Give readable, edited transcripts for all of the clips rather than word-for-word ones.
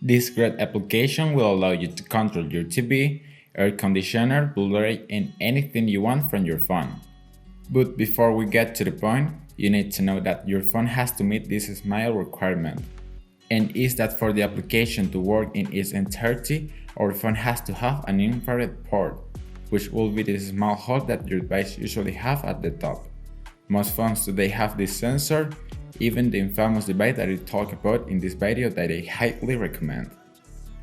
This great application will allow you to control your TV, air conditioner, Blu-ray, and anything you want from your phone. But before we get to the point, you need to know that your phone has to meet this SMILE requirement. And is that for the application to work in its entirety, our phone has to have an infrared port, which will be the small hole that your device usually have at the top. Most phones today have this sensor, even the infamous device that I talk about in this video that I highly recommend.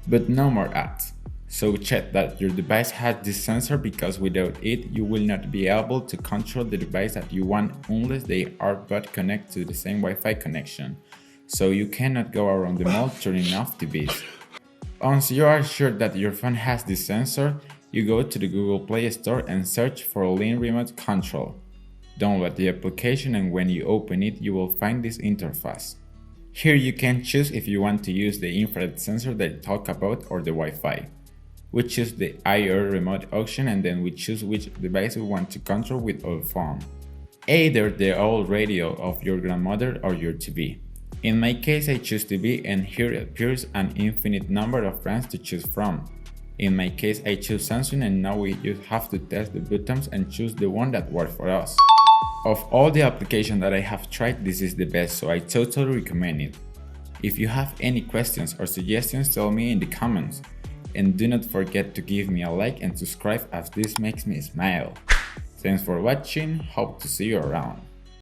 But no more ads. So check that your device has this sensor, because without it you will not be able to control the device that you want unless they are both connected to the same Wi-Fi connection. So you cannot go around the mall turning off TVs. Once you are sure that your phone has this sensor, you go to the Google Play Store and search for Lean Remote Control. Download the application, and when you open it you will find this interface. Here you can choose if you want to use the infrared sensor that I talk about or the Wi-Fi. We choose the IR remote option, and then we choose which device we want to control with our phone. Either the old radio of your grandmother or your TV. In my case I choose TV, and here appears an infinite number of brands to choose from. In my case I choose Samsung, and now we just have to test the buttons and choose the one that works for us. Of all the applications that I have tried, this is the best, so I totally recommend it. If you have any questions or suggestions, tell me in the comments. And do not forget to give me a like and subscribe, as this makes me smile. Thanks for watching, hope to see you around.